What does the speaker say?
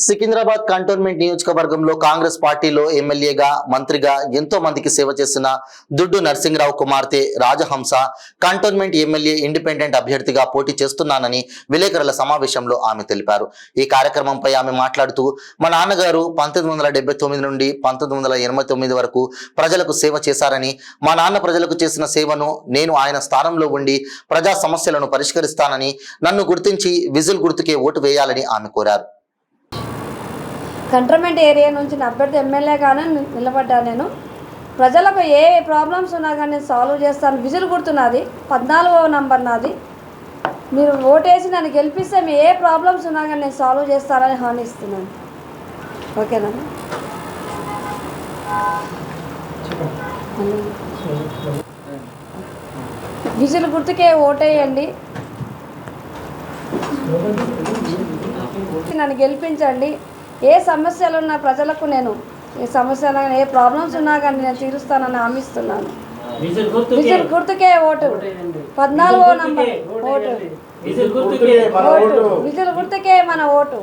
Secunderabad cantonment నియోజకవర్గంలో కాంగ్రెస్ పార్టీలో ఎమ్మెల్యేగా మంత్రిగా ఎంతో మందికి సేవ చేసిన దుడ్డు నరసింహరావు కుమార్తె రాజహంస కంటోన్మెంట్ ఎమ్మెల్యే ఇండిపెండెంట్ అభ్యర్థిగా పోటీ చేస్తున్నానని విలేకరుల సమావేశంలో ఆమె తెలిపారు. ఈ కార్యక్రమంపై ఆమె మాట్లాడుతూ మా నాన్నగారు 1979 నుండి 1989 వరకు ప్రజలకు సేవ చేశారని, మా నాన్న ప్రజలకు చేసిన సేవను నేను ఆయన స్థానంలో ఉండి ప్రజా సమస్యలను పరిష్కరిస్తానని, నన్ను గుర్తించి విజిల్ గుర్తుకే ఓటు వేయాలని ఆమె కోరారు. కంటోన్మెంట్ ఏరియా నుంచి నా అభ్యర్థి ఎమ్మెల్యేగానే నిలబడ్డా. నేను ప్రజలకు ఏ ప్రాబ్లమ్స్ ఉన్నా కానీ నేను సాల్వ్ చేస్తాను. విజిల్ గుర్తున్నది 14వ నంబర్ నాది. మీరు ఓటేసి నన్ను గెలిపిస్తే మీ ఏ ప్రాబ్లమ్స్ ఉన్నా కానీ నేను సాల్వ్ చేస్తానని హామీ ఇస్తున్నాను. ఓకేనా? విజిల్ గుర్తుకే ఓటేయండి, నన్ను గెలిపించండి. ఏ సమస్యలు ఉన్న ప్రజలకు నేను ఏ ప్రాబ్లమ్స్ ఉన్నా కానీ నేను తీరుస్తానని హామీస్తున్నాను. విజిల్ గుర్తుకే ఓటు, 14వ నంబర్ ఓటు, విజిల్ గుర్తుకే మన ఓటు.